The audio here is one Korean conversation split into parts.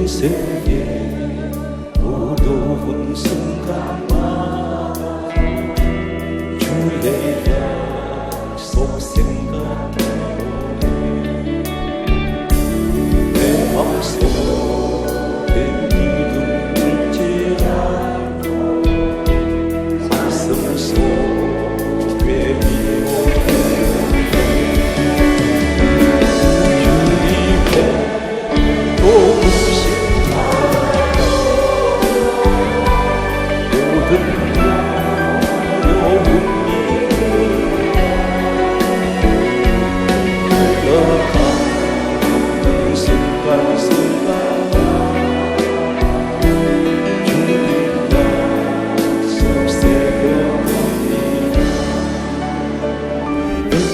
인생의 어두운 순간마다 주의 약속 생각해오네. 내 맘속에 믿음을 지하고 가슴 속에 미워해.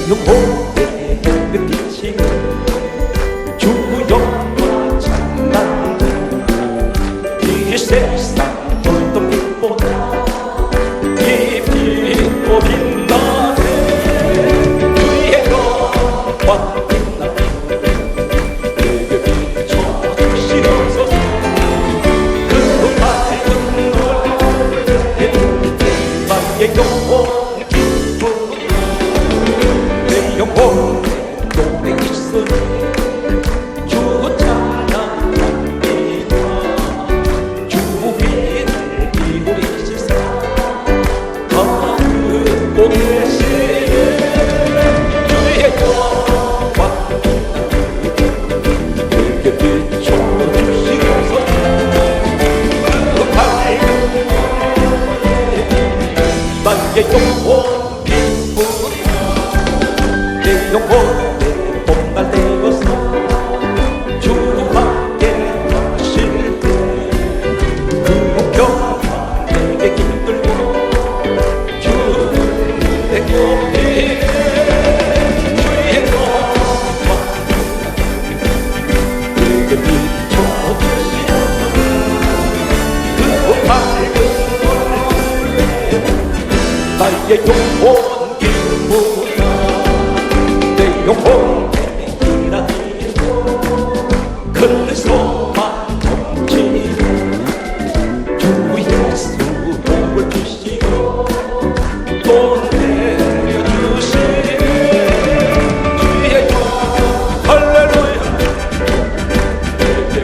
영혼의 빛이 주영과 찬란해. 이 세상 어떤 빛보다 이 빛도 빛나네. 주의 영광 빛나네. 내게 비춰주시옵소서. 그 밝은 노래 나의 영혼 영혼의 노래 있으니 주 찬양합니다. 주위를 비우리시사 다 듣고 계시네. 주의 영광 내게 비춰주시옵소서. 그 밝은 나의 영혼 영혼의 봄날 되어서 주밖에 가실 때 그 목표가 내게 깃들고 주는 내 곁에 주의 영광 내게 비춰주시옵소서. 그 밝은 나의 영혼 기쁘다. 영혼의 일하기로 큰 소망 넘치고 주 예수 복을 주시고 또 내려주시네. 주의 영광 할렐루야. 내게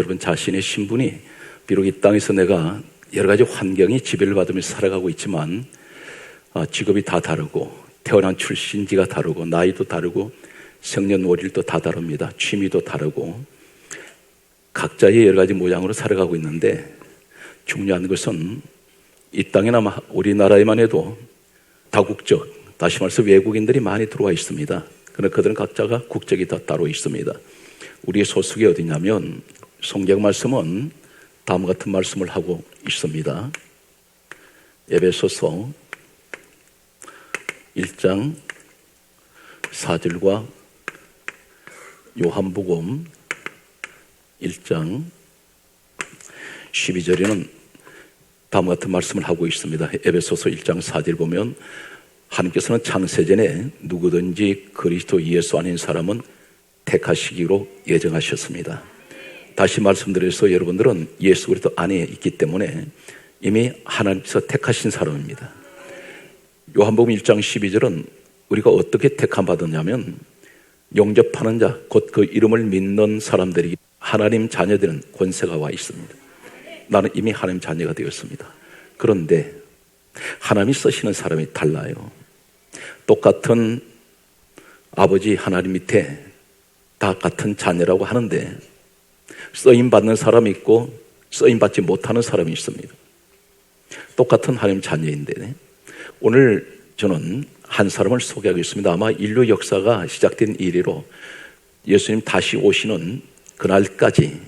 여러분 자신의 신분이 비록 이 땅에서 내가 여러 가지 환경이 지배를 받으면서 살아가고 있지만 직업이 다 다르고 태어난 출신지가 다르고 나이도 다르고 생년월일도 다 다릅니다. 취미도 다르고 각자의 여러 가지 모양으로 살아가고 있는데 중요한 것은 이 땅에나 우리나라에만 해도 다국적, 다시 말해서 외국인들이 많이 들어와 있습니다. 그러나 그들은 각자가 국적이 다 따로 있습니다. 우리의 소속이 어디냐면 성경 말씀은 다음과 같은 말씀을 하고 있습니다. 에베소서 1장 4절과 요한복음 1장 12절에는 다음과 같은 말씀을 하고 있습니다. 에베소서 1장 4절 보면 하나님께서는 창세전에 누구든지 그리스도 예수 아닌 사람은 택하시기로 예정하셨습니다. 다시 말씀드려서 여러분들은 예수 그리스도 안에 있기 때문에 이미 하나님께서 택하신 사람입니다. 요한복음 1장 12절은 우리가 어떻게 택함 받았냐면 영접하는 자, 곧 그 이름을 믿는 사람들이 하나님 자녀되는 권세가 와 있습니다. 나는 이미 하나님 자녀가 되었습니다. 그런데 하나님이 쓰시는 사람이 달라요. 똑같은 아버지 하나님 밑에 다 같은 자녀라고 하는데 쓰임받는 사람이 있고 쓰임받지 못하는 사람이 있습니다. 똑같은 하나님 자녀인데 오늘 저는 한 사람을 소개하겠습니다. 아마 인류 역사가 시작된 이래로 예수님 다시 오시는 그날까지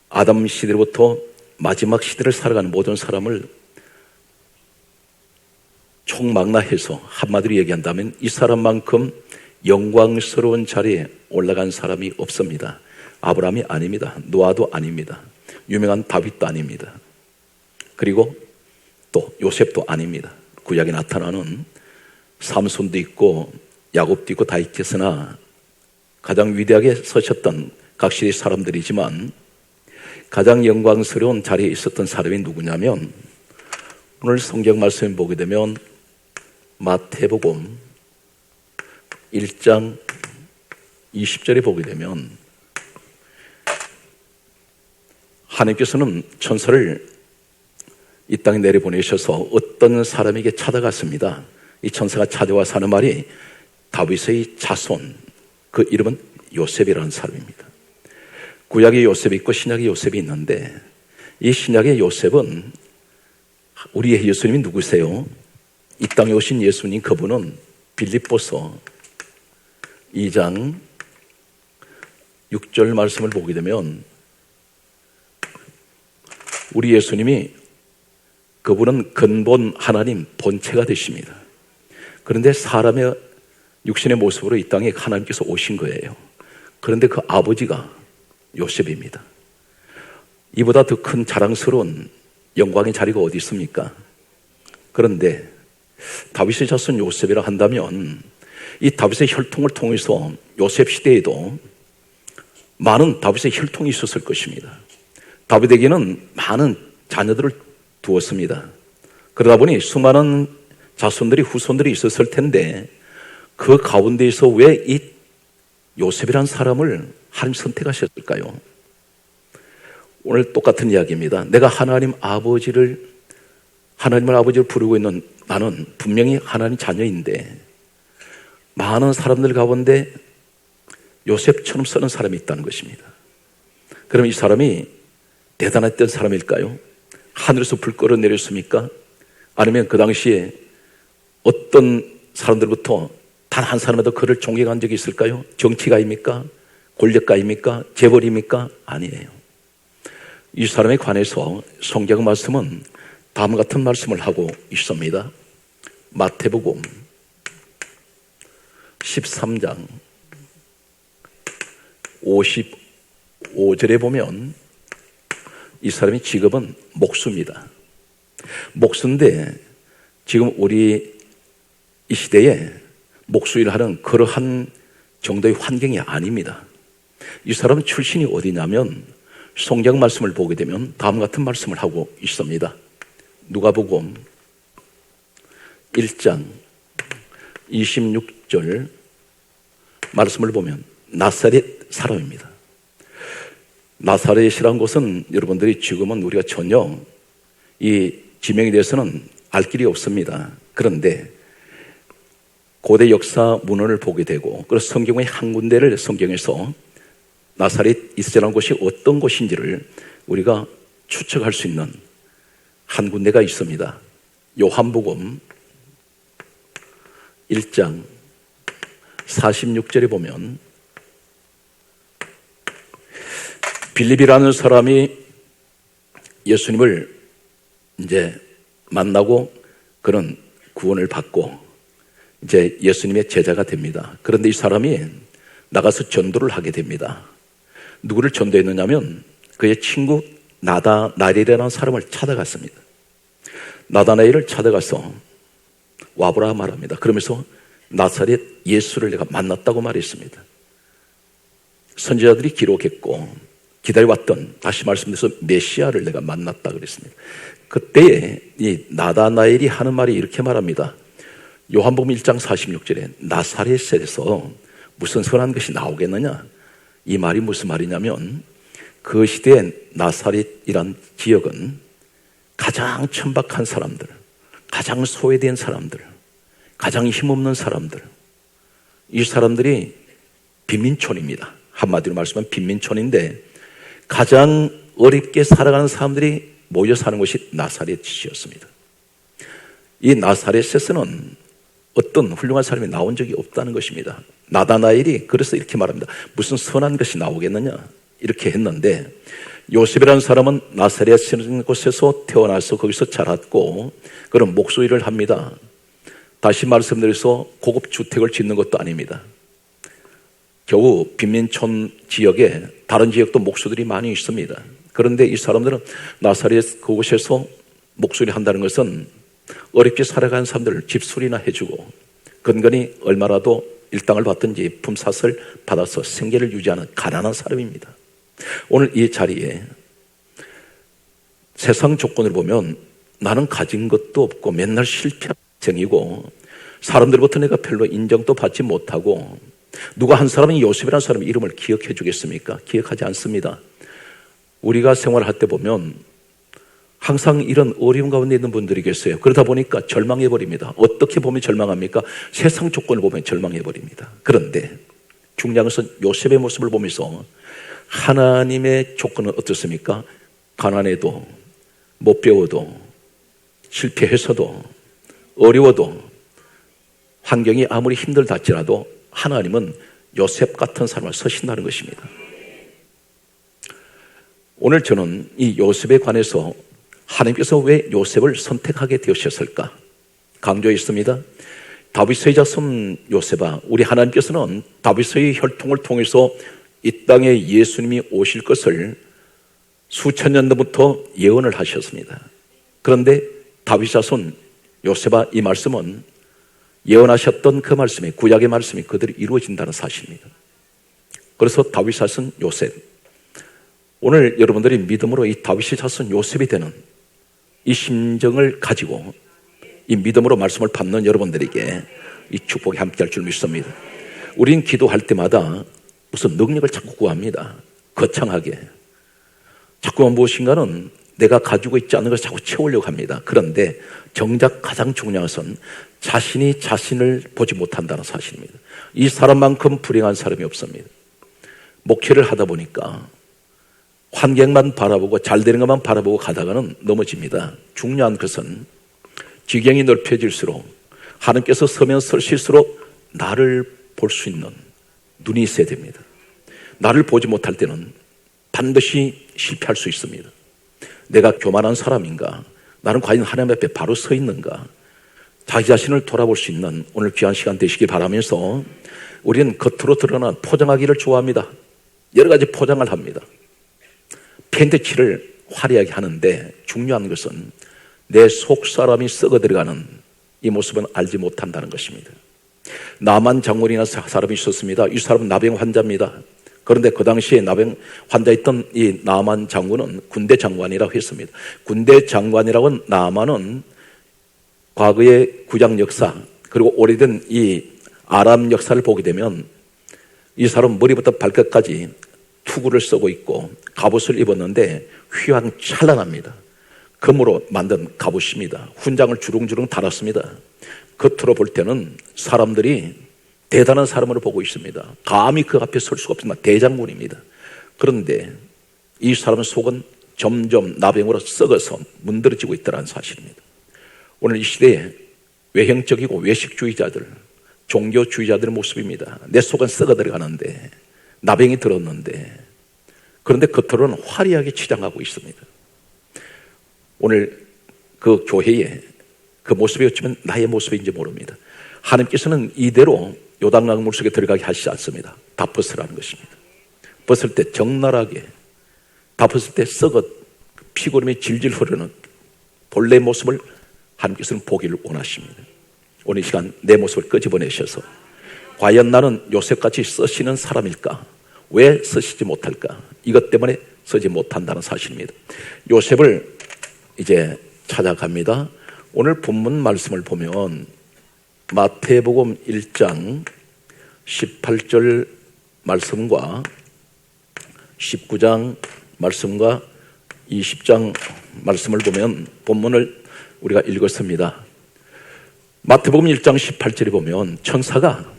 아담 시대로부터 마지막 시대를 살아가는 모든 사람을 총망라해서 한마디로 얘기한다면 이 사람만큼 영광스러운 자리에 올라간 사람이 없습니다. 아브라함이 아닙니다. 노아도 아닙니다. 유명한 다윗도 아닙니다. 그리고 또 요셉도 아닙니다. 구약에 나타나는 삼손도 있고 야곱도 있고 다 있겠으나 가장 위대하게 서셨던 각 시대의 사람들이지만 가장 영광스러운 자리에 있었던 사람이 누구냐면 오늘 성경 말씀을 보게 되면 마태복음 1장 20절에 보게 되면 하나님께서는 천사를 이 땅에 내려보내셔서 어떤 사람에게 찾아갔습니다. 이 천사가 찾아와서 하는 말이 다윗의 자손, 그 이름은 요셉이라는 사람입니다. 구약의 요셉이 있고 신약의 요셉이 있는데 이 신약의 요셉은 우리의 예수님이 누구세요? 이 땅에 오신 예수님, 그분은 빌립보서 2장 6절 말씀을 보게 되면 우리 예수님이 그분은 근본 하나님 본체가 되십니다. 그런데 사람의 육신의 모습으로 이 땅에 하나님께서 오신 거예요. 그런데 그 아버지가 요셉입니다. 이보다 더 큰 자랑스러운 영광의 자리가 어디 있습니까? 그런데 다윗의 자손 요셉이라 한다면 이 다윗의 혈통을 통해서 요셉 시대에도 많은 다윗의 혈통이 있었을 것입니다. 다윗에게는 많은 자녀들을 두었습니다. 그러다 보니 수많은 자손들이 후손들이 있었을 텐데 그 가운데에서 왜 이 요셉이라는 사람을 하나님 선택하셨을까요? 오늘 똑같은 이야기입니다. 내가 하나님을 아버지를 부르고 있는 나는 분명히 하나님 자녀인데 많은 사람들 가운데 요셉처럼 쓰는 사람이 있다는 것입니다. 그럼 이 사람이 대단했던 사람일까요? 하늘에서 불 끌어내렸습니까? 아니면 그 당시에 어떤 사람들부터 단 한 사람이라도 그를 존경한 적이 있을까요? 정치가입니까? 권력가입니까? 재벌입니까? 아니에요. 이 사람에 관해서 성경 말씀은 다음과 같은 말씀을 하고 있습니다. 마태복음 13장 55절에 보면 이 사람의 직업은 목수입니다. 목수인데 지금 우리 이 시대에 목수 일을 하는 그러한 정도의 환경이 아닙니다. 이 사람 출신이 어디냐면 성경 말씀을 보게 되면 다음과 같은 말씀을 하고 있습니다. 누가복음 1장 26절 말씀을 보면 나사렛 사람입니다. 나사렛이라는 곳은 여러분들이 지금은 우리가 전혀 이 지명에 대해서는 알 길이 없습니다. 그런데 고대 역사 문헌을 보게 되고, 그래서 성경의 한 군데를 성경에서 나사렛 이스라엘이라는 곳이 어떤 곳인지를 우리가 추측할 수 있는 한 군데가 있습니다. 요한복음 1장 46절에 보면 빌립이라는 사람이 예수님을 이제 만나고 그런 구원을 받고 이제 예수님의 제자가 됩니다. 그런데 이 사람이 나가서 전도를 하게 됩니다. 누구를 전도했느냐면 그의 친구 나다나엘이라는 사람을 찾아갔습니다. 나다나엘을 찾아가서 와보라 말합니다. 그러면서 나사렛 예수를 내가 만났다고 말했습니다. 선지자들이 기록했고 기다려왔던, 다시 말씀드려서 메시아를 내가 만났다 그랬습니다. 그때에 이 나다나엘이 하는 말이 이렇게 말합니다. 요한복음 1장 46절에 나사렛에서 무슨 선한 것이 나오겠느냐? 이 말이 무슨 말이냐면 그 시대에 나사렛이란 지역은 가장 천박한 사람들, 가장 소외된 사람들, 가장 힘없는 사람들, 이 사람들이 빈민촌입니다. 한마디로 말씀하면 빈민촌인데 가장 어렵게 살아가는 사람들이 모여 사는 곳이 나사렛이었습니다. 이 나사렛에서는 어떤 훌륭한 사람이 나온 적이 없다는 것입니다. 나다나엘이 그래서 이렇게 말합니다. 무슨 선한 것이 나오겠느냐? 이렇게 했는데 요셉이라는 사람은 나사렛이라는 곳에서 태어나서 거기서 자랐고 그런 목소리를 합니다. 다시 말씀드려서 고급 주택을 짓는 것도 아닙니다. 겨우 빈민촌 지역에 다른 지역도 목수들이 많이 있습니다. 그런데 이 사람들은 나사렛 그곳에서 목소리 한다는 것은 어렵게 살아가는 사람들을 집수리나 해주고 근근히 얼마라도 일당을 받든지 품삯을 받아서 생계를 유지하는 가난한 사람입니다. 오늘 이 자리에 세상 조건을 보면 나는 가진 것도 없고 맨날 실패한 생이고 사람들부터 내가 별로 인정도 받지 못하고 누가 한 사람이 요셉이라는 사람의 이름을 기억해 주겠습니까? 기억하지 않습니다. 우리가 생활할 때 보면 항상 이런 어려운 가운데 있는 분들이 계세요. 그러다 보니까 절망해 버립니다. 어떻게 보면 절망합니까? 세상 조건을 보면 절망해 버립니다. 그런데 중요한 것은 요셉의 모습을 보면서 하나님의 조건은 어떻습니까? 가난해도 못 배워도 실패해서도 어려워도 환경이 아무리 힘들다 할지라도 하나님은 요셉 같은 사람을 쓰신다는 것입니다. 오늘 저는 이 요셉에 관해서 하나님께서 왜 요셉을 선택하게 되셨을까 강조했습니다. 다윗의 자손 요셉아, 우리 하나님께서는 다윗의 혈통을 통해서 이 땅에 예수님이 오실 것을 수천 년 전부터 예언을 하셨습니다. 그런데 다윗 자손 요셉아, 이 말씀은 예언하셨던 그 말씀이, 구약의 말씀이 그대로 이루어진다는 사실입니다. 그래서 다윗 자손 요셉, 오늘 여러분들이 믿음으로 이 다윗의 자손 요셉이 되는 이 심정을 가지고 이 믿음으로 말씀을 받는 여러분들에게 이 축복이 함께할 줄 믿습니다. 우린 기도할 때마다 무슨 능력을 자꾸 구합니다. 거창하게 자꾸만 무엇인가는 내가 가지고 있지 않은 것을 자꾸 채우려고 합니다. 그런데 정작 가장 중요한 것은 자신이 자신을 보지 못한다는 사실입니다. 이 사람만큼 불행한 사람이 없습니다. 목회를 하다 보니까 환경만 바라보고 잘 되는 것만 바라보고 가다가는 넘어집니다. 중요한 것은 지경이 넓혀질수록 하나님께서 서면 서실수록 나를 볼 수 있는 눈이 있어야 됩니다. 나를 보지 못할 때는 반드시 실패할 수 있습니다. 내가 교만한 사람인가? 나는 과연 하나님 앞에 바로 서 있는가? 자기 자신을 돌아볼 수 있는 오늘 귀한 시간 되시길 바라면서 우리는 겉으로 드러난 포장하기를 좋아합니다. 여러 가지 포장을 합니다. 팬트치를 화려하게 하는데 중요한 것은 내 속 사람이 썩어 들어가는 이 모습은 알지 못한다는 것입니다. 나만 장군이라는 사람이 있었습니다. 이 사람은 나병 환자입니다. 그런데 그 당시에 나병 환자였던 이 나만 장군은 군대 장관이라고 했습니다. 군대 장관이라고는 나만은 과거의 구약 역사 그리고 오래된 이 아람 역사를 보게 되면 이 사람 머리부터 발끝까지 투구를 쓰고 있고 갑옷을 입었는데 휘황찬란합니다. 금으로 만든 갑옷입니다. 훈장을 주렁주렁 달았습니다. 겉으로 볼 때는 사람들이 대단한 사람으로 보고 있습니다. 감히 그 앞에 설 수가 없습니다. 대장군입니다. 그런데 이 사람 속은 점점 나병으로 썩어서 문드러지고 있다는 사실입니다. 오늘 이 시대에 외형적이고 외식주의자들, 종교주의자들의 모습입니다. 내 속은 썩어 들어가는데 나병이 들었는데 그런데 겉으로는 화려하게 치장하고 있습니다. 오늘 그 교회에 그 모습이 어쩌면 나의 모습인지 모릅니다. 하나님께서는 이대로 요단강 물속에 들어가게 하시지 않습니다. 다 벗으라는 것입니다. 벗을 때 적나라하게, 다 벗을 때 썩어 피고름이 질질 흐르는 본래의 모습을 하나님께서는 보기를 원하십니다. 오늘 이 시간 내 모습을 끄집어내셔서 과연 나는 요셉같이 쓰시는 사람일까? 왜 쓰시지 못할까? 이것 때문에 쓰지 못한다는 사실입니다. 요셉을 이제 찾아갑니다. 오늘 본문 말씀을 보면 마태복음 1장 18절 말씀과 19장 말씀과 20장 말씀을 보면 본문을 우리가 읽었습니다. 마태복음 1장 18절에 보면 천사가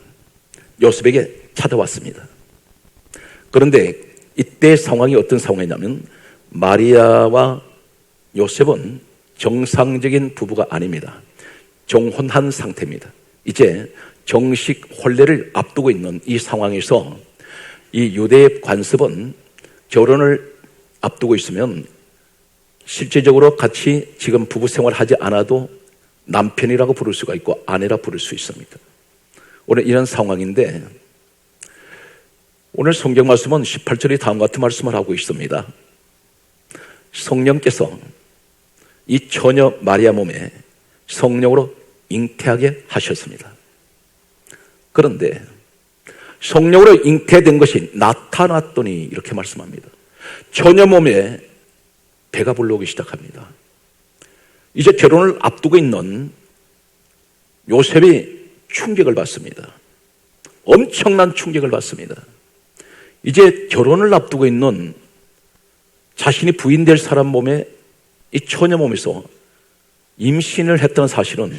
요셉에게 찾아왔습니다. 그런데 이때 상황이 어떤 상황이냐면 마리아와 요셉은 정상적인 부부가 아닙니다. 정혼한 상태입니다. 이제 정식 혼례를 앞두고 있는 이 상황에서 이 유대의 관습은 결혼을 앞두고 있으면 실제적으로 같이 지금 부부 생활하지 않아도 남편이라고 부를 수가 있고 아내라 부를 수 있습니다. 오늘 이런 상황인데 오늘 성경 말씀은 18절에 다음과 같은 말씀을 하고 있습니다. 성령께서 이 처녀 마리아 몸에 성령으로 잉태하게 하셨습니다. 그런데 성령으로 잉태된 것이 나타났더니 이렇게 말씀합니다. 처녀 몸에 배가 불러오기 시작합니다. 이제 결혼을 앞두고 있는 요셉이 충격을 받습니다. 엄청난 충격을 받습니다. 이제 결혼을 앞두고 있는 자신이 부인 될 사람 몸에 이 처녀 몸에서 임신을 했던 사실은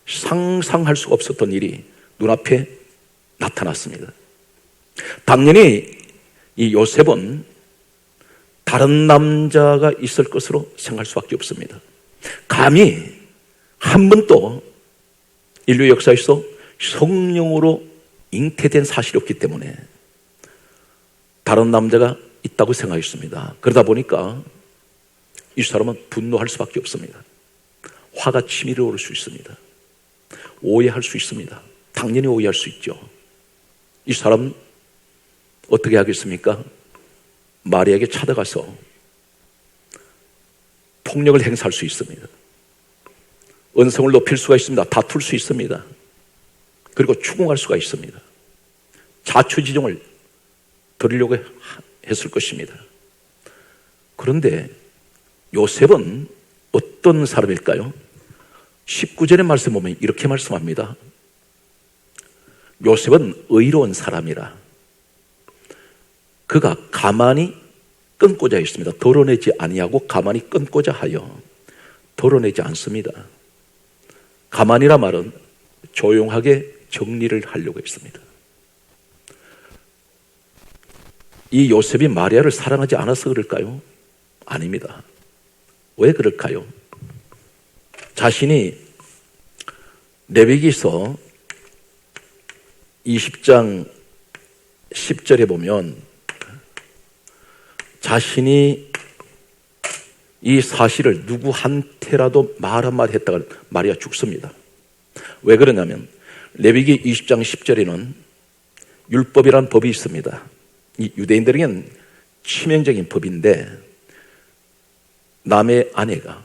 상상할 수가 없었던 일이 눈앞에 나타났습니다. 당연히 이 요셉은 다른 남자가 있을 것으로 생각할 수밖에 없습니다. 감히 한 번도 인류 역사에서 성령으로 잉태된 사실이 없기 때문에 다른 남자가 있다고 생각했습니다. 그러다 보니까 이 사람은 분노할 수밖에 없습니다. 화가 치밀어 오를 수 있습니다. 오해할 수 있습니다. 당연히 오해할 수 있죠. 이 사람 어떻게 하겠습니까? 마리아에게 찾아가서 폭력을 행사할 수 있습니다. 언성을 높일 수가 있습니다. 다툴 수 있습니다. 그리고 추궁할 수가 있습니다. 자초지종을 드리려고 했을 것입니다. 그런데 요셉은 어떤 사람일까요? 19절의 말씀 보면 이렇게 말씀합니다. 요셉은 의로운 사람이라 그가 가만히 끊고자 했습니다. 덜어내지 아니하고 가만히 끊고자 하여 덜어내지 않습니다. 가만히라 말은 조용하게 정리를 하려고 했습니다. 이 요셉이 마리아를 사랑하지 않아서 그럴까요? 아닙니다. 왜 그럴까요? 자신이 레위기서 20장 10절에 보면 자신이 이 사실을 누구한테라도 말 한마디 했다가 마리아 죽습니다. 왜 그러냐면 레위기 20장 10절에는 율법이란 법이 있습니다. 이 유대인들에게는 치명적인 법인데 남의 아내가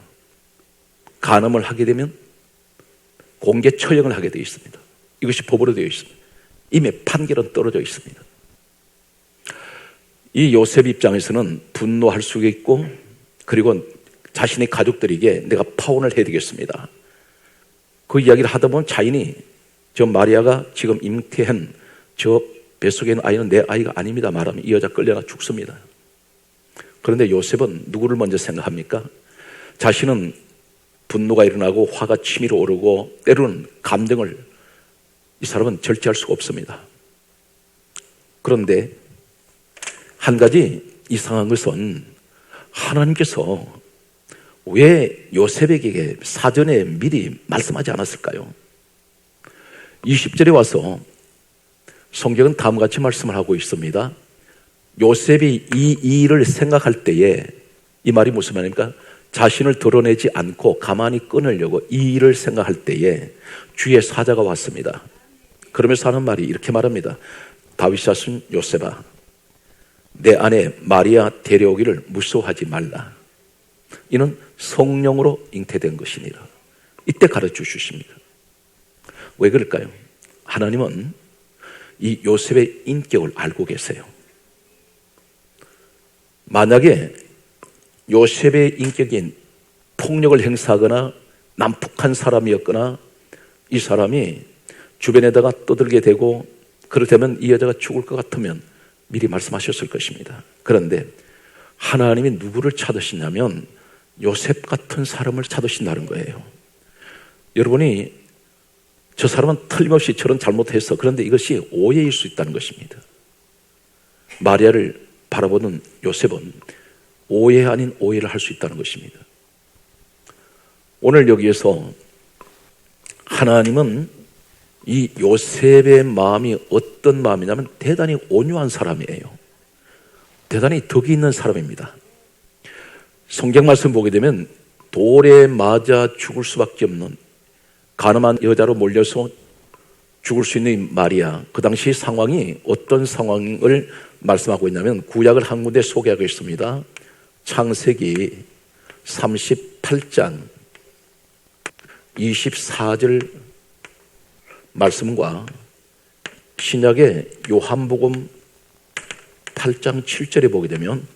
간음을 하게 되면 공개 처형을 하게 되어 있습니다. 이것이 법으로 되어 있습니다. 이미 판결은 떨어져 있습니다. 이 요셉 입장에서는 분노할 수 있고 그리고 자신의 가족들에게 내가 파혼을 해야 되겠습니다. 그 이야기를 하다 보면 자인이 저 마리아가 지금 잉태한 저 뱃속에 있는 아이는 내 아이가 아닙니다 말하면 이 여자 끌려나 죽습니다. 그런데 요셉은 누구를 먼저 생각합니까? 자신은 분노가 일어나고 화가 치밀어 오르고 때로는 감정을 이 사람은 절제할 수가 없습니다. 그런데 한 가지 이상한 것은 하나님께서 왜 요셉에게 사전에 미리 말씀하지 않았을까요? 20절에 와서 성경은 다음과 같이 말씀을 하고 있습니다. 요셉이 이 일을 생각할 때에 이 말이 무슨 말입니까? 자신을 드러내지 않고 가만히 끊으려고 이 일을 생각할 때에 주의 사자가 왔습니다. 그러면서 하는 말이 이렇게 말합니다. 다윗 자손 요셉아, 내 아내 마리아 데려오기를 무서워하지 말라. 이는 성령으로 잉태된 것이니라. 이때 가르쳐 주십니다. 왜 그럴까요? 하나님은 이 요셉의 인격을 알고 계세요. 만약에 요셉의 인격인 폭력을 행사하거나 난폭한 사람이었거나 이 사람이 주변에다가 떠들게 되고 그렇다면 이 여자가 죽을 것 같으면 미리 말씀하셨을 것입니다. 그런데 하나님이 누구를 찾으시냐면 요셉 같은 사람을 찾으신다는 거예요. 여러분이 저 사람은 틀림없이 저런 잘못했어. 그런데 이것이 오해일 수 있다는 것입니다. 마리아를 바라보는 요셉은 오해 아닌 오해를 할 수 있다는 것입니다. 오늘 여기에서 하나님은 이 요셉의 마음이 어떤 마음이냐면 대단히 온유한 사람이에요. 대단히 덕이 있는 사람입니다. 성경 말씀 보게 되면 돌에 맞아 죽을 수밖에 없는 가늠한 여자로 몰려서 죽을 수 있는 마리아, 그 당시 상황이 어떤 상황을 말씀하고 있냐면 구약을 한 군데 소개하고 있습니다. 창세기 38장 24절 말씀과 신약의 요한복음 8장 7절에 보게 되면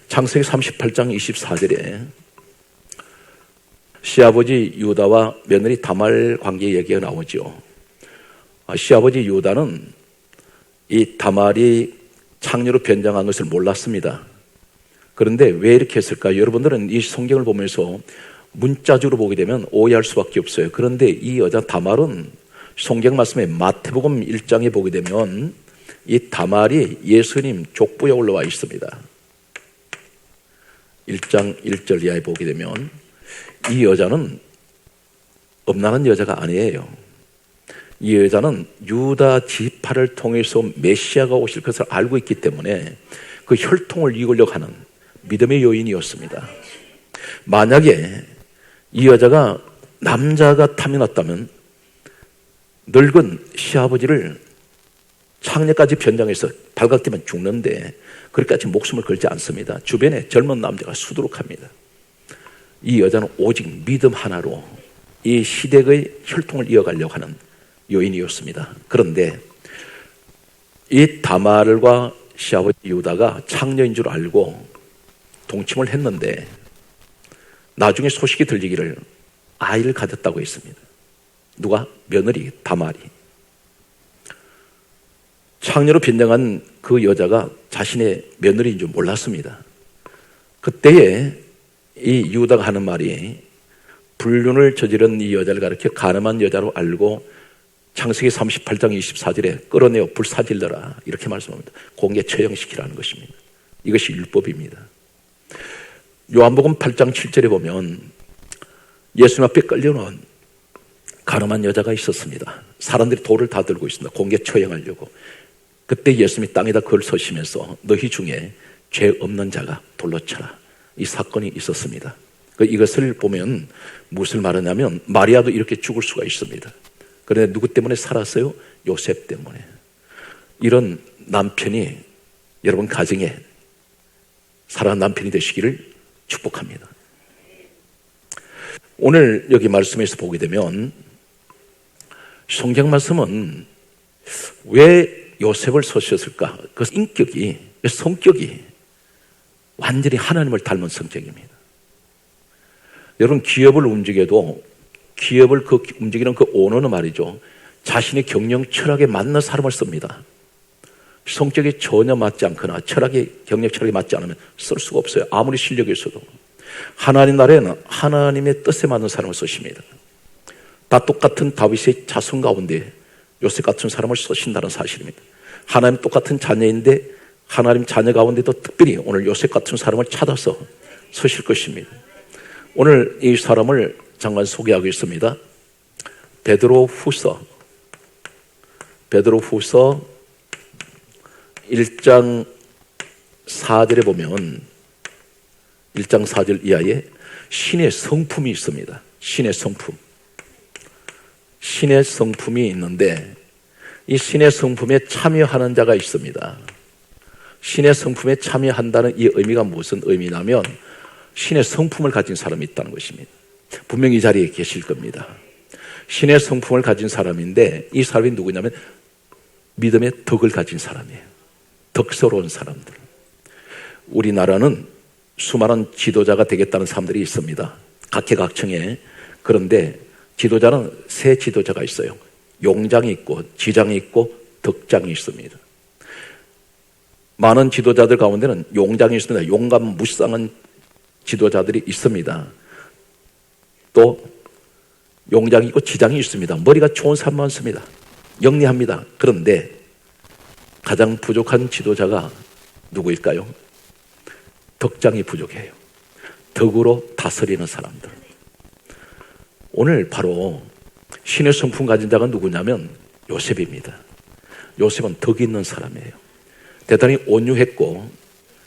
창세기 38장 24절에 시아버지 유다와 며느리 다말 관계 얘기가 나오죠. 시아버지 유다는 이 다말이 창녀로 변장한 것을 몰랐습니다. 그런데 왜 이렇게 했을까요? 여러분들은 이 성경을 보면서 문자적으로 보게 되면 오해할 수밖에 없어요. 그런데 이 여자 다말은 성경 말씀에 마태복음 1장에 보게 되면 이 다말이 예수님 족부에 올라와 있습니다. 1장 1절 이하에 보게 되면 이 여자는 엄란한 여자가 아니에요. 이 여자는 유다 지파를 통해서 메시아가 오실 것을 알고 있기 때문에 그 혈통을 이으려고 하는 믿음의 여인이었습니다. 만약에 이 여자가 남자가 탐이 났다면 늙은 시아버지를 창녀까지 변장해서 발각되면 죽는데 그렇게까지 목숨을 걸지 않습니다. 주변에 젊은 남자가 수두룩합니다. 이 여자는 오직 믿음 하나로 이 시댁의 혈통을 이어가려고 하는 여인이었습니다. 그런데 이 다말과 시아버지 유다가 창녀인 줄 알고 동침을 했는데 나중에 소식이 들리기를 아이를 가졌다고 했습니다. 누가? 며느리 다말이. 창녀로 변장한 그 여자가 자신의 며느리인 줄 몰랐습니다. 그때에 이 유다가 하는 말이 불륜을 저지른 이 여자를 가리켜 가늠한 여자로 알고 창세기 38장 24절에 끌어내어 불사질러라 이렇게 말씀합니다. 공개 처형시키라는 것입니다. 이것이 율법입니다. 요한복음 8장 7절에 보면 예수님 앞에 끌려놓은 가늠한 여자가 있었습니다. 사람들이 돌을 다 들고 있습니다. 공개 처형하려고. 그때 예수님이 땅에다 글 서시면서 너희 중에 죄 없는 자가 돌로 쳐라. 이 사건이 있었습니다. 이것을 보면 무엇을 말하냐면 마리아도 이렇게 죽을 수가 있습니다. 그런데 누구 때문에 살았어요? 요셉 때문에. 이런 남편이 여러분 가정에 사랑하는 남편이 되시기를 축복합니다. 오늘 여기 말씀에서 보게 되면 성경 말씀은 왜 요셉을 쓰셨을까? 그 인격이, 그 성격이 완전히 하나님을 닮은 성격입니다. 여러분 기업을 움직여도 기업을 움직이는 그 오너는 말이죠. 자신의 경영 철학에 맞는 사람을 씁니다. 성격이 전혀 맞지 않거나 경력 철학이 맞지 않으면 쓸 수가 없어요. 아무리 실력이 있어도. 하나님 나라에는 하나님의 뜻에 맞는 사람을 쓰십니다. 다 똑같은 다윗의 자손 가운데 요셉 같은 사람을 쓰신다는 사실입니다. 하나님 똑같은 자녀인데 하나님 자녀 가운데도 특별히 오늘 요셉 같은 사람을 찾아서 쓰실 것입니다. 오늘 이 사람을 잠깐 소개하고 있습니다. 베드로 후서 1장 4절에 보면 1장 4절 이하에 신의 성품이 있습니다. 신의 성품이 있는데 이 신의 성품에 참여하는 자가 있습니다. 신의 성품에 참여한다는 이 의미가 무슨 의미냐면 신의 성품을 가진 사람이 있다는 것입니다. 분명히 이 자리에 계실 겁니다. 신의 성품을 가진 사람인데 이 사람이 누구냐면 믿음의 덕을 가진 사람이에요. 덕스러운 사람들. 우리나라는 수많은 지도자가 되겠다는 사람들이 있습니다. 각계각층에. 그런데 지도자는 세 지도자가 있어요. 용장이 있고 지장이 있고 덕장이 있습니다. 많은 지도자들 가운데는 용장이 있습니다. 용감 무쌍한 지도자들이 있습니다. 또 용장이 있고 지장이 있습니다. 머리가 좋은 사람 많습니다. 영리합니다. 그런데 가장 부족한 지도자가 누구일까요? 덕장이 부족해요. 덕으로 다스리는 사람들. 오늘 바로 신의 성품 가진 자가 누구냐면 요셉입니다. 요셉은 덕이 있는 사람이에요. 대단히 온유했고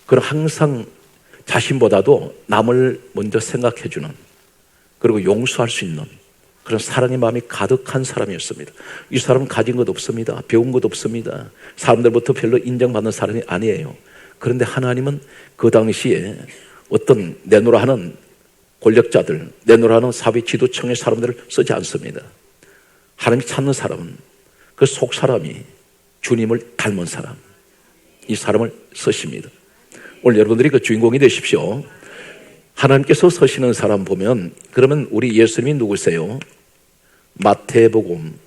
그런 항상 자신보다도 남을 먼저 생각해주는 그리고 용서할 수 있는 그런 사랑의 마음이 가득한 사람이었습니다. 이 사람은 가진 것 없습니다. 배운 것 없습니다. 사람들부터 별로 인정받는 사람이 아니에요. 그런데 하나님은 그 당시에 어떤 내노라 하는 권력자들, 내노라 하는 사회 지도층의 사람들을 쓰지 않습니다. 하나님이 찾는 사람은 그 속 사람이 주님을 닮은 사람, 이 사람을 쓰십니다. 오늘 여러분들이 그 주인공이 되십시오. 하나님께서 서시는 사람 보면 그러면 우리 예수님이 누구세요? 마태복음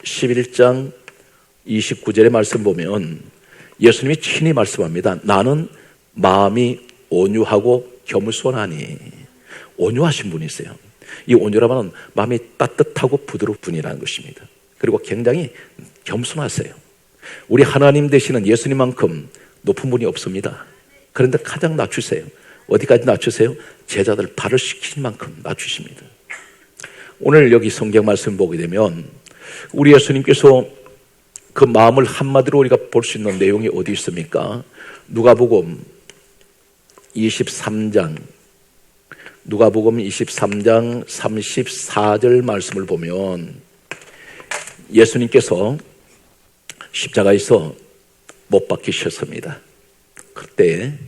11장 29절의 말씀 보면 예수님이 친히 말씀합니다. 나는 마음이 온유하고 겸손하니. 온유하신 분이세요. 이 온유라면 마음이 따뜻하고 부드러운 분이라는 것입니다. 그리고 굉장히 겸손하세요. 우리 하나님 되시는 예수님만큼 높은 분이 없습니다. 그런데 가장 낮추세요. 어디까지 낮추세요? 제자들 발을 씻길 만큼 낮추십니다. 오늘 여기 성경 말씀 보게 되면 우리 예수님께서 그 마음을 한마디로 우리가 볼 수 있는 내용이 어디 있습니까? 누가복음 23장 34절 말씀을 보면 예수님께서 십자가에서 못 박히셨습니다. 그때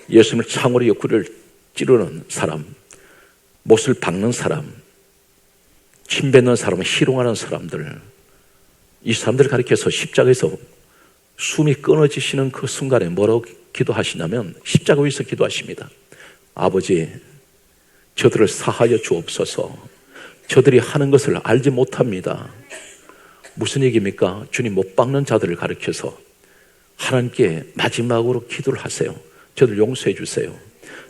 예수님을 창으로 옆구리를 찌르는 사람, 못을 박는 사람, 침 뱉는 사람, 희롱하는 사람들, 이 사람들을 가리켜서 십자가에서 숨이 끊어지시는 그 순간에 뭐라고 기도하시냐면 십자가 위에서 기도하십니다. 아버지, 저들을 사하여 주옵소서. 저들이 하는 것을 알지 못합니다. 무슨 얘기입니까? 주님 못 박는 자들을 가리켜서 하나님께 마지막으로 기도를 하세요. 저들 용서해 주세요.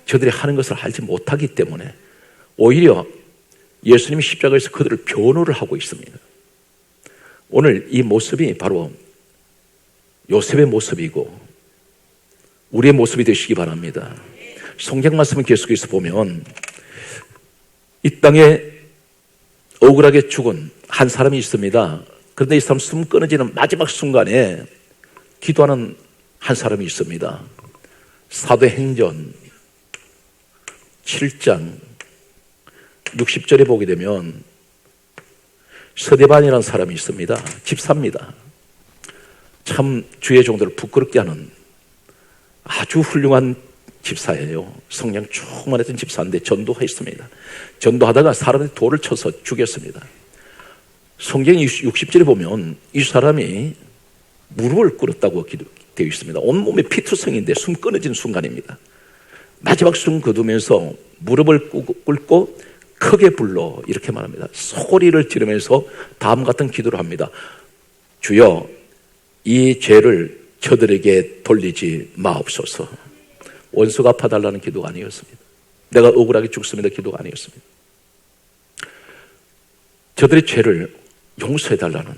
저들이 하는 것을 알지 못하기 때문에 오히려 예수님이 십자가에서 그들을 변호를 하고 있습니다. 오늘 이 모습이 바로 요셉의 모습이고 우리의 모습이 되시기 바랍니다. 성경 말씀을 계속해서 보면 이 땅에 억울하게 죽은 한 사람이 있습니다. 그런데 이 사람 숨 끊어지는 마지막 순간에 기도하는 한 사람이 있습니다. 사도행전 7장 60절에 보게 되면 서대반이라는 사람이 있습니다. 집사입니다. 참 주의 종들을 부끄럽게 하는 아주 훌륭한 집사예요. 성령 충만했던 집사인데 전도했습니다. 전도하다가 사람들이 돌을 쳐서 죽였습니다. 성경 60절에 보면 이 사람이 무릎을 꿇었다고 되어 있습니다. 온몸에 피투성인데 숨 끊어진 순간입니다. 마지막 숨 거두면서 무릎을 꿇고 크게 불러 이렇게 말합니다. 소리를 지르면서 다음 같은 기도를 합니다. 주여, 이 죄를 저들에게 돌리지 마옵소서. 원수가 갚아달라는 기도가 아니었습니다. 내가 억울하게 죽습니다 기도가 아니었습니다. 저들의 죄를 용서해달라는,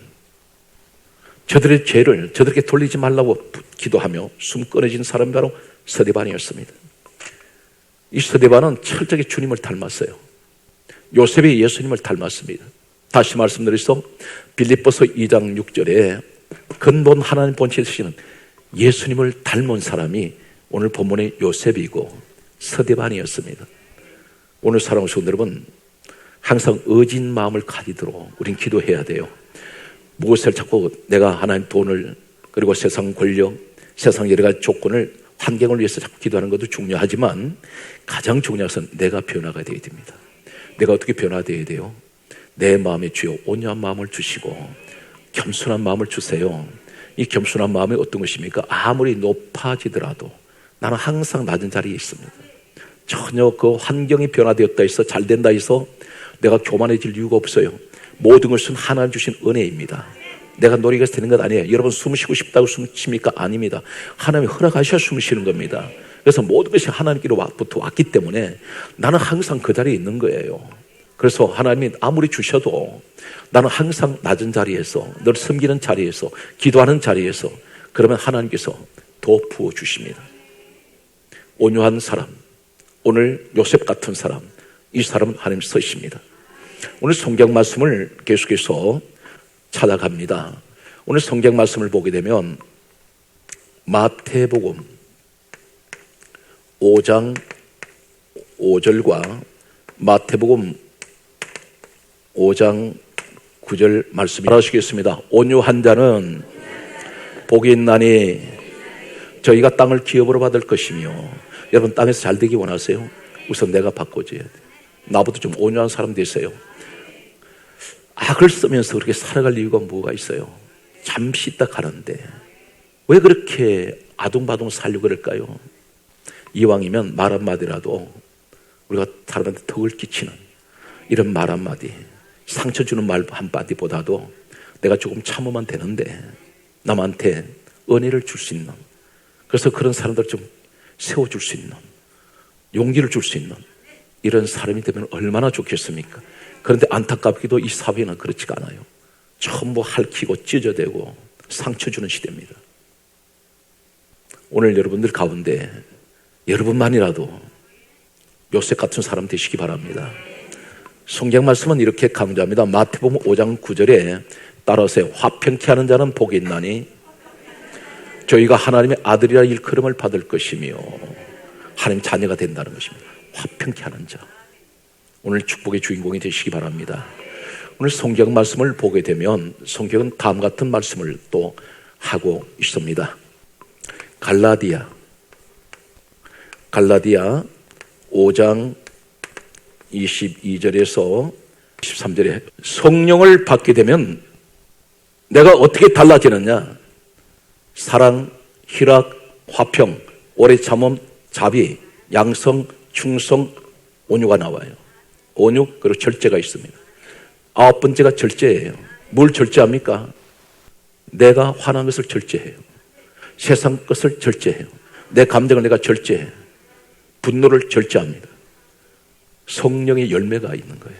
저들의 죄를 저들에게 돌리지 말라고 기도하며 숨 끊어진 사람이 바로 스데반이었습니다. 이 스데반은 철저하게 주님을 닮았어요. 요셉이 예수님을 닮았습니다. 다시 말씀드려서 빌립보서 2장 6절에 근본 하나님 본체에 쓰시는 예수님을 닮은 사람이 오늘 본문의 요셉이고 스데반이었습니다. 오늘 사랑하는 성도 여러분, 항상 의진 마음을 가지도록 우린 기도해야 돼요. 무엇을 자꾸 내가 하나님 돈을, 그리고 세상 권력, 세상 여러 가지 조건을, 환경을 위해서 자꾸 기도하는 것도 중요하지만 가장 중요한 것은 내가 변화가 되어야 됩니다. 내가 어떻게 변화되어야 돼요? 내 마음에 주여 온유한 마음을 주시고 겸손한 마음을 주세요. 이 겸손한 마음이 어떤 것입니까? 아무리 높아지더라도 나는 항상 낮은 자리에 있습니다. 전혀 그 환경이 변화되었다 해서 잘 된다 해서 내가 교만해질 이유가 없어요. 모든 것은 하나님 주신 은혜입니다. 내가 노력해서 되는 것 아니에요. 여러분 숨 쉬고 싶다고 숨 쉽니까? 아닙니다. 하나님이 허락하셔야 숨 쉬는 겁니다. 그래서 모든 것이 하나님께로부터 왔기 때문에 나는 항상 그 자리에 있는 거예요. 그래서 하나님이 아무리 주셔도 나는 항상 낮은 자리에서, 늘 섬기는 자리에서, 기도하는 자리에서, 그러면 하나님께서 더 부어주십니다. 온유한 사람, 오늘 요셉 같은 사람, 이 사람은 하나님 서십니다. 오늘 성경 말씀을 계속해서 찾아갑니다. 오늘 성경 말씀을 보게 되면 마태복음 5장 5절과 마태복음 5장 9절 말씀 하시겠습니다. 온유한 자는 복이 있나니 저희가 땅을 기업으로 받을 것이며. 여러분 땅에서 잘 되기 원하세요? 우선 내가 바꿔줘야 돼요. 나보다 좀 온유한 사람 되세요. 악을 쓰면서 그렇게 살아갈 이유가 뭐가 있어요? 잠시 있다 가는데 왜 그렇게 아둥바둥 살려고 그럴까요? 이왕이면 말 한마디라도 우리가 사람한테 덕을 끼치는 이런 말 한마디, 상처 주는 말 한마디보다도 내가 조금 참으면 되는데 남한테 은혜를 줄 수 있는, 그래서 그런 사람들 좀 세워줄 수 있는, 용기를 줄 수 있는 이런 사람이 되면 얼마나 좋겠습니까? 그런데 안타깝게도 이 사회는 그렇지가 않아요. 전부 핥히고 찢어대고 상처 주는 시대입니다. 오늘 여러분들 가운데 여러분만이라도 요셉 같은 사람 되시기 바랍니다. 성경 말씀은 이렇게 강조합니다. 마태복음 5장 9절에 따라서 화평케 하는 자는 복이 있나니 저희가 하나님의 아들이라 일컬음을 받을 것이며 하나님 자녀가 된다는 것입니다. 화평케 하는 자. 오늘 축복의 주인공이 되시기 바랍니다. 오늘 성경 말씀을 보게 되면 성경은 다음 같은 말씀을 또 하고 있습니다. 갈라디아 5장 22절에서 23절에 성령을 받게 되면 내가 어떻게 달라지느냐? 사랑, 희락, 화평, 오래 참음, 자비, 양성, 충성, 온유가 나와요. 온유, 그리고 절제가 있습니다. 9번째가 절제예요. 뭘 절제합니까? 내가 화난 것을 절제해요. 세상 것을 절제해요. 내 감정을 내가 절제해요. 분노를 절제합니다. 성령의 열매가 있는 거예요.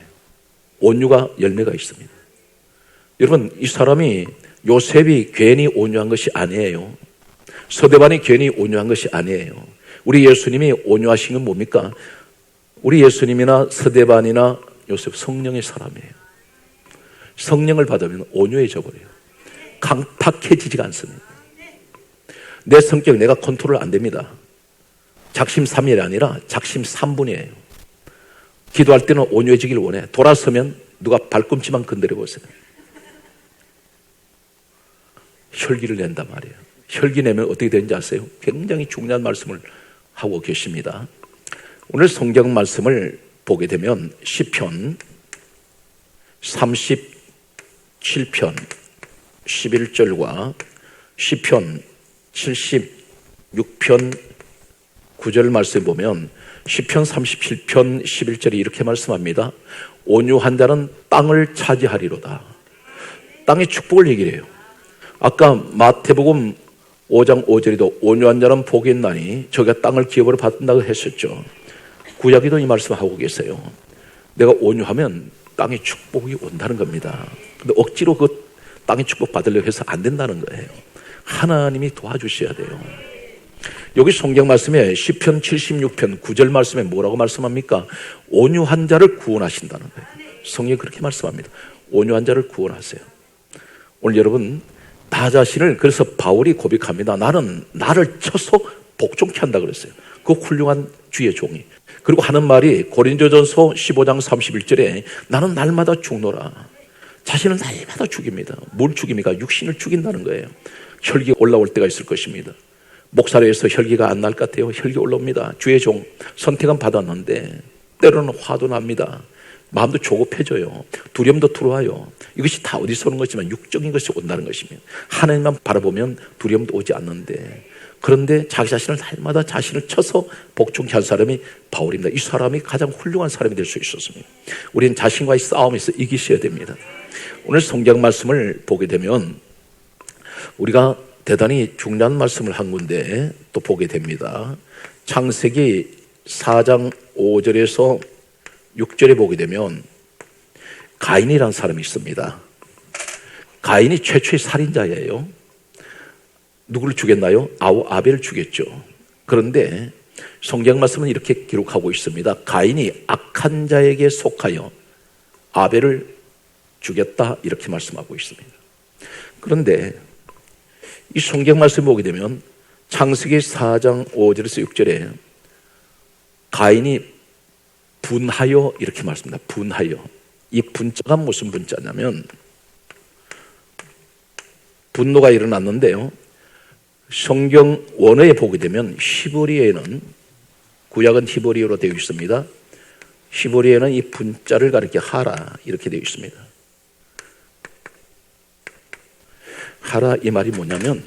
온유가 열매가 있습니다. 여러분, 이 사람이 요셉이 괜히 온유한 것이 아니에요. 스데반이 괜히 온유한 것이 아니에요. 우리 예수님이 온유하신 건 뭡니까? 우리 예수님이나 스데반이나 요셉 성령의 사람이에요. 성령을 받으면 온유해져 버려요. 강팍해지지가 않습니다. 내 성격 내가 컨트롤 안 됩니다. 작심삼일이 아니라 작심삼분이에요. 기도할 때는 온유해지길 원해. 돌아서면 누가 발꿈치만 건드려 보세요. 혈기를 낸단 말이에요. 혈기 내면 어떻게 되는지 아세요? 굉장히 중요한 말씀을 하고 계십니다. 오늘 성경 말씀을 보게 되면 시편 37편 11절과 시편 76편 9절 말씀 보면 시편 37편 11절이 이렇게 말씀합니다. 온유한 자는 땅을 차지하리로다. 땅의 축복을 얘기를 해요. 아까 마태복음 5장 5절에도 온유한 자는 복이 있나니 저가 땅을 기업으로 받는다고 했었죠. 구약에도 이 말씀하고 계세요. 내가 온유하면 땅에 축복이 온다는 겁니다. 근데 억지로 그 땅에 축복 받으려고 해서 안 된다는 거예요. 하나님이 도와주셔야 돼요. 여기 성경 말씀에 시편 76편 9절 말씀에 뭐라고 말씀합니까? 온유한 자를 구원하신다는 거예요. 성경이 그렇게 말씀합니다. 온유한 자를 구원하세요. 오늘 여러분, 나 자신을, 그래서 바울이 고백합니다. 나는 나를 쳐서 복종케 한다 그랬어요. 그 훌륭한 주의 종이. 그리고 하는 말이 고린도전서 15장 31절에 나는 날마다 죽노라. 자신은 날마다 죽입니다. 뭘 죽입니까? 육신을 죽인다는 거예요. 혈기 올라올 때가 있을 것입니다. 목사로에서 혈기가 안 날 것 같아요. 혈기 올라옵니다. 주의 종 선택은 받았는데 때로는 화도 납니다. 마음도 조급해져요. 두려움도 들어와요. 이것이 다 어디서 오는 것이지만 육적인 것이 온다는 것입니다. 하나님만 바라보면 두려움도 오지 않는데, 그런데 자기 자신을 날마다 자신을 쳐서 복종케 한 사람이 바울입니다. 이 사람이 가장 훌륭한 사람이 될 수 있었습니다. 우리는 자신과의 싸움에서 이기셔야 됩니다. 오늘 성경 말씀을 보게 되면 우리가 대단히 중요한 말씀을 한 건데 또 보게 됩니다. 창세기 4장 5절에서 6절에 보게 되면 가인이라는 사람이 있습니다. 가인이 최초의 살인자예요. 누구를 죽였나요? 아벨을 죽였죠. 그런데 성경 말씀은 이렇게 기록하고 있습니다. 가인이 악한 자에게 속하여 아벨을 죽였다, 이렇게 말씀하고 있습니다. 그런데 이 성경 말씀 보게 되면 창세기 4장 5절에서 6절에 가인이 분하여, 이렇게 말씀합니다. 분하여. 이 분자가 무슨 분자냐면 분노가 일어났는데요, 성경 원어에 보게 되면 히브리어에는, 구약은 히브리어로 되어 있습니다. 히브리어에는 이 분자를 가리켜 하라, 이렇게 되어 있습니다. 하라, 이 말이 뭐냐면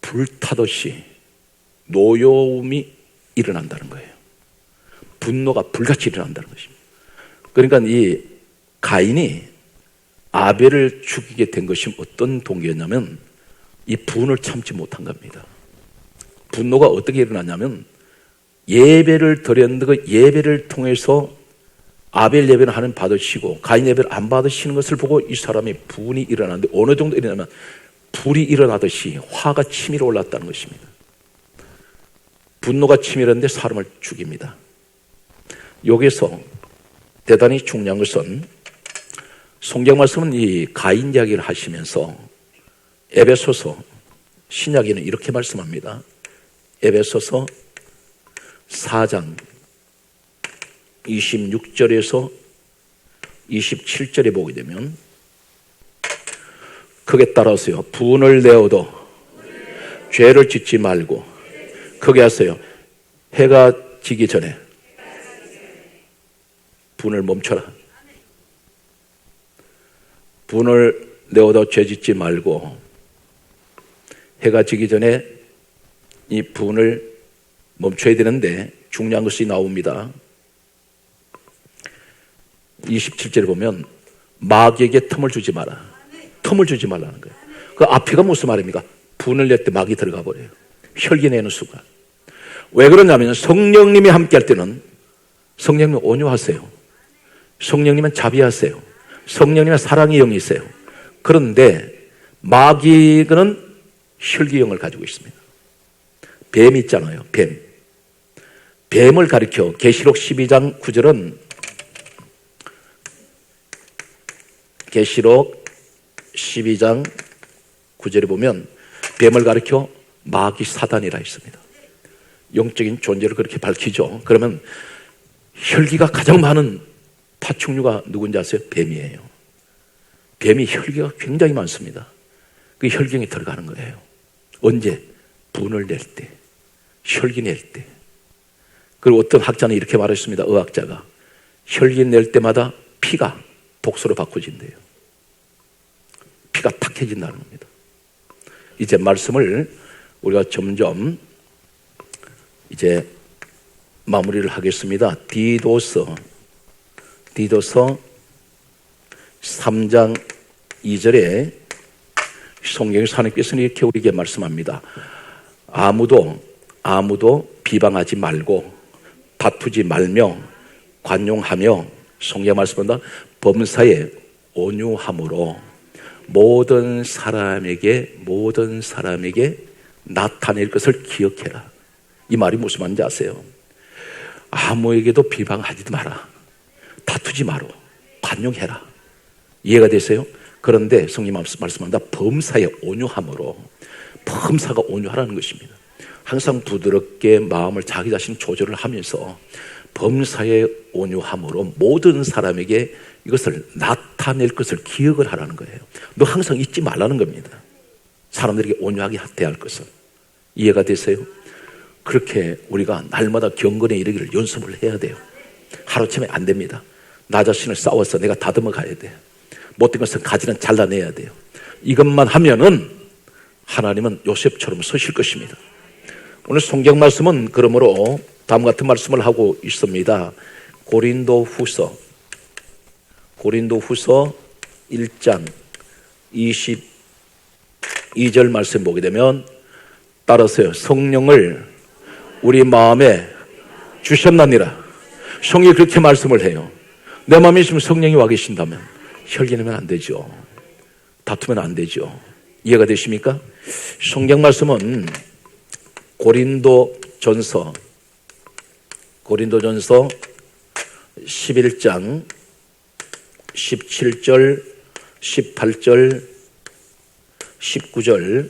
불타듯이 노여움이 일어난다는 거예요. 분노가 불같이 일어난다는 것입니다. 그러니까 이 가인이 아벨을 죽이게 된 것이 어떤 동기였냐면 이 분을 참지 못한 겁니다. 분노가 어떻게 일어났냐면 예배를 드렸는데 그 예배를 통해서 아벨 예배는 하나님 받으시고 가인 예배를 안 받으시는 것을 보고 이 사람이 분이 일어났는데, 어느 정도 일어나면 불이 일어나듯이 화가 치밀어 올랐다는 것입니다. 분노가 치밀었는데 사람을 죽입니다. 여기서 대단히 중요한 것은 성경 말씀은 이 가인 이야기를 하시면서 에베소서, 신약에는 이렇게 말씀합니다. 에베소서 4장 26절에서 27절에 보게 되면 크게 따라하세요. 분을 내어도 죄를 짓지 말고, 크게 하세요. 해가 지기 전에 분을 멈춰라. 분을 내어도 죄 짓지 말고 해가 지기 전에 이 분을 멈춰야 되는데 중요한 것이 나옵니다. 27절에 보면 마귀에게 틈을 주지 마라. 틈을 주지 말라는 거예요. 그 앞에가 무슨 말입니까? 분을 낼 때 마귀 들어가 버려요. 혈기 내는 순간. 왜 그러냐면 성령님이 함께 할 때는 성령님 온유하세요. 성령님은 자비하세요. 성령님은 사랑의 영이세요. 그런데 마귀는 혈기영을 가지고 있습니다. 뱀 있잖아요. 뱀. 뱀을 가리켜 계시록 12장 9절은 계시록 12장 9절에 보면 뱀을 가리켜 마귀 사단이라 했습니다. 영적인 존재를 그렇게 밝히죠. 그러면 혈기가 가장 많은 파충류가 누군지 아세요? 뱀이에요. 뱀이 혈기가 굉장히 많습니다. 그 혈경이 들어가는 거예요. 언제? 분을 낼 때, 혈기 낼 때. 그리고 어떤 학자는 이렇게 말했습니다. 의학자가 혈기 낼 때마다 피가 독소로 바꿔진대요. 피가 탁해진다는 겁니다. 이제 말씀을 우리가 점점 이제 마무리를 하겠습니다. 디도서 3장 2절에 성경에서 하나님께서는 이렇게 우리에게 말씀합니다. 아무도 비방하지 말고 다투지 말며 관용하며, 성경 말씀한다, 범사에 온유함으로 모든 사람에게 나타낼 것을 기억해라. 이 말이 무슨 말인지 아세요? 아무에게도 비방하지 마라, 다투지 마라, 관용해라. 이해가 되세요? 그런데 성경 말씀한다, 범사에 온유함으로. 범사가 온유하라는 것입니다. 항상 부드럽게 마음을 자기 자신 조절을 하면서 범사에 온유함으로 모든 사람에게 이것을 나타낼 것을 기억을 하라는 거예요. 너 항상 잊지 말라는 겁니다. 사람들에게 온유하게 대할 것을. 이해가 되세요? 그렇게 우리가 날마다 경건에 이르기를 연습을 해야 돼요. 하루아침에 안 됩니다. 나 자신을 싸워서 내가 다듬어 가야 돼요. 못된 것은 가지는 잘라내야 돼요. 이것만 하면은 하나님은 요셉처럼 서실 것입니다. 오늘 성경 말씀은 그러므로 다음 같은 말씀을 하고 있습니다. 고린도후서 1장 22절 말씀 보게 되면, 따라서요, 성령을 우리 마음에 주셨나니라. 성경이 그렇게 말씀을 해요. 내 마음에 지금 성령이 와 계신다면 혈기내면 안 되죠. 다투면 안 되죠. 이해가 되십니까? 성경 말씀은 고린도전서 11장 17절 18절 19절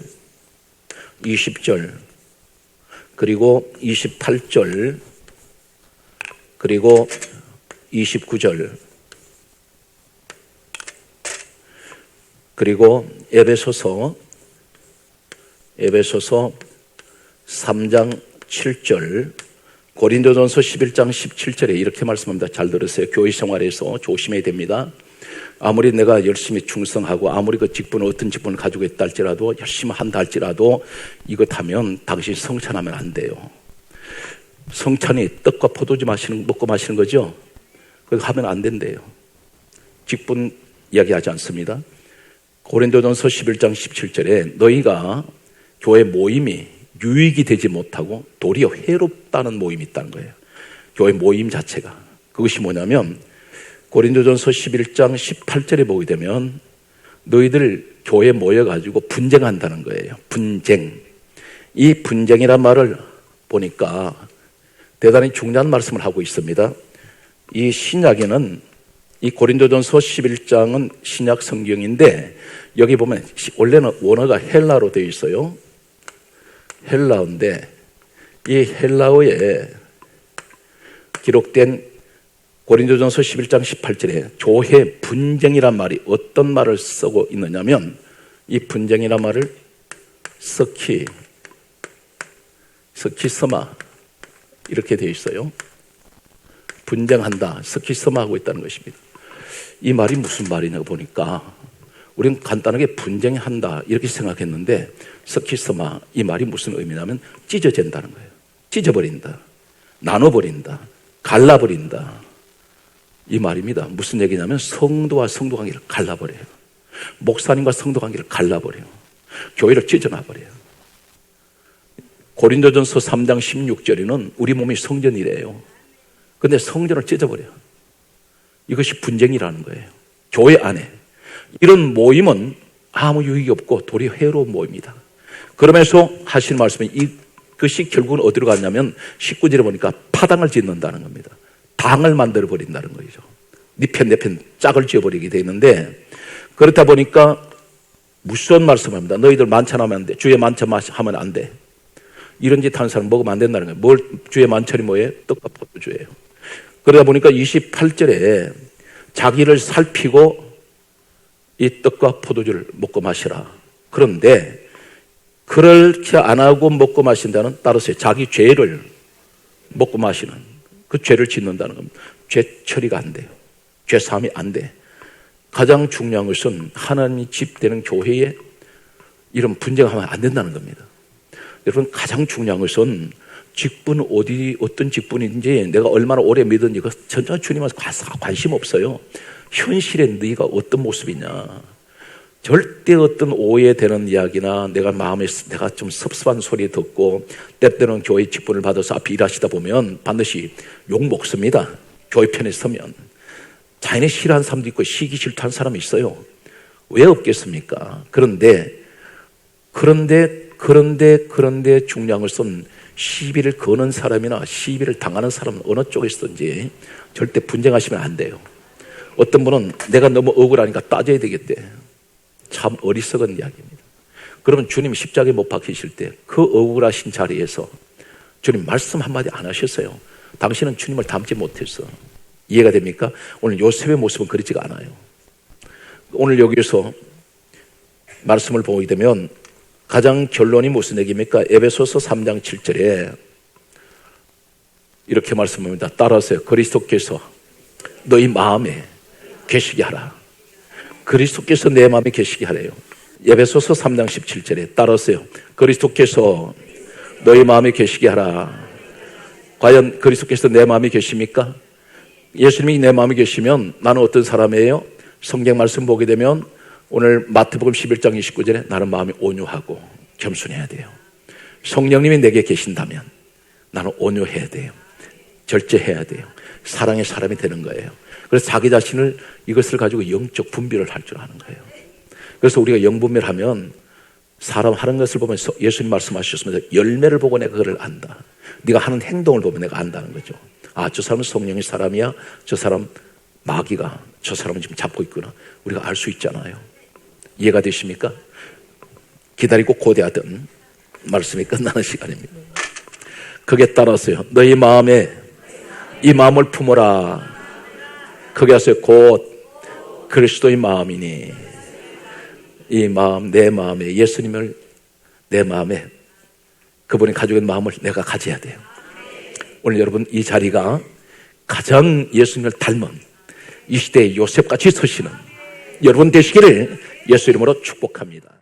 20절 그리고 28절 그리고 29절 그리고 에베소서 3장 7절, 고린도전서 11장 17절에 이렇게 말씀합니다. 잘 들으세요. 교회 생활에서 조심해야 됩니다. 아무리 내가 열심히 충성하고 아무리 그 직분을 어떤 직분을 가지고 있다 할지라도, 열심히 한다 할지라도 이것 하면 당신 성찬하면 안 돼요. 성찬이 떡과 포도주 먹고 마시는 거죠. 그거 하면 안 된대요. 직분 이야기하지 않습니다. 고린도전서 11장 17절에 너희가 교회 모임이 유익이 되지 못하고 도리어 해롭다는 모임이 있다는 거예요. 교회 모임 자체가. 그것이 뭐냐면 고린도전서 11장 18절에 보게 되면 너희들 교회에 모여가지고 분쟁한다는 거예요. 분쟁. 이 분쟁이란 말을 보니까 대단히 중요한 말씀을 하고 있습니다. 이 신약에는, 이 고린도전서 11장은 신약 성경인데 여기 보면 원래는 원어가 헬라로 되어 있어요. 헬라어인데 이 헬라어에 기록된 고린도전서 11장 18절에 교회 분쟁이란 말이 어떤 말을 쓰고 있느냐면, 이 분쟁이란 말을 스키스마 이렇게 되어 있어요. 분쟁한다, 스키스마 하고 있다는 것입니다. 이 말이 무슨 말이냐고 보니까 우리는 간단하게 분쟁한다 이렇게 생각했는데, 스키스마, 이 말이 무슨 의미냐면 찢어진다는 거예요. 찢어버린다, 나눠버린다, 갈라버린다, 이 말입니다. 무슨 얘기냐면 성도와 성도 관계를 갈라버려요. 목사님과 성도 관계를 갈라버려요. 교회를 찢어놔버려요. 고린도전서 3장 16절에는 우리 몸이 성전이래요. 근데 성전을 찢어버려요. 이것이 분쟁이라는 거예요. 교회 안에. 이런 모임은 아무 유익이 없고 도리어 해로운 모임이다. 그러면서 하시는 말씀은 이것이 결국은 어디로 갔냐면 19절에 보니까 파당을 짓는다는 겁니다. 당을 만들어 버린다는 거죠. 네 편 내 편 짝을 지어버리게 돼 있는데, 그렇다 보니까 무슨 말씀을 합니다. 너희들 만찬하면 안 돼. 주의 만찬하면 안 돼. 이런 짓 하는 사람 먹으면 안 된다는 거예요. 뭘, 주의 만찬이 뭐예요? 떡과 포도주예요. 그러다 보니까 28절에 자기를 살피고 이 떡과 포도주를 먹고 마시라. 그런데 그렇게 안 하고 먹고 마신다는, 따라서 자기 죄를 먹고 마시는, 그 죄를 짓는다는 겁니다. 죄 처리가 안 돼요. 죄 사함이 안 돼. 가장 중요한 것은 하나님이 집되는 교회에 이런 분쟁하면 안 된다는 겁니다. 여러분, 가장 중요한 것은 직분, 어떤 직분인지 내가 얼마나 오래 믿었는지 그 전혀 주님한테 관심 없어요. 현실에 네가 어떤 모습이냐. 절대 어떤 오해되는 이야기나 내가 마음에 내가 좀 섭섭한 소리 듣고 때때로는 교회 직분을 받아서 앞에 일하시다 보면 반드시 욕 먹습니다. 교회 편에 서면. 자연히 싫어하는 사람도 있고 시기 질투하는 사람이 있어요. 왜 없겠습니까? 그런데 중요한 것은 시비를 거는 사람이나 시비를 당하는 사람은 어느 쪽에 있든지 절대 분쟁하시면 안 돼요. 어떤 분은 내가 너무 억울하니까 따져야 되겠대. 참 어리석은 이야기입니다. 그러면 주님이 십자가에 못 박히실 때 그 억울하신 자리에서 주님 말씀 한마디 안 하셨어요. 당신은 주님을 닮지 못했어. 이해가 됩니까? 오늘 요셉의 모습은 그렇지가 않아요. 오늘 여기서 말씀을 보게 되면 가장 결론이 무슨 얘기입니까? 에베소서 3장 7절에 이렇게 말씀합니다. 따라하세요. 그리스도께서 너희 마음에 계시게 하라. 그리스도께서 내 마음에 계시게 하래요. 에베소서 3장 17절에 따라하세요. 그리스도께서 너희 마음에 계시게 하라. 과연 그리스도께서 내 마음에 계십니까? 예수님이 내 마음에 계시면 나는 어떤 사람이에요? 성경 말씀 보게 되면 오늘 마태복음 11장 29절에 나는 마음이 온유하고 겸손해야 돼요. 성령님이 내게 계신다면 나는 온유해야 돼요. 절제해야 돼요. 사랑의 사람이 되는 거예요. 그래서 자기 자신을 이것을 가지고 영적 분별을 할 줄 아는 거예요. 그래서 우리가 영분별하면 사람 하는 것을 보면서 예수님 말씀하셨습니다. 열매를 보고 내가 그를 안다. 네가 하는 행동을 보면 내가 안다는 거죠. 아, 저 사람은 성령의 사람이야. 저 사람 마귀가 저 사람은 지금 잡고 있구나. 우리가 알 수 있잖아요. 이해가 되십니까? 기다리고 고대하던 말씀이 끝나는 시간입니다. 거기에 따라서요. 너희 마음에 이 마음을 품어라. 거기 하세요. 곧 그리스도의 마음이니 이 마음, 내 마음에 예수님을 내 마음에 그분이 가지고 있는 마음을 내가 가져야 돼요. 오늘 여러분 이 자리가 가장 예수님을 닮은 이 시대의 요셉같이 서시는 여러분 되시기를 예수 이름으로 축복합니다.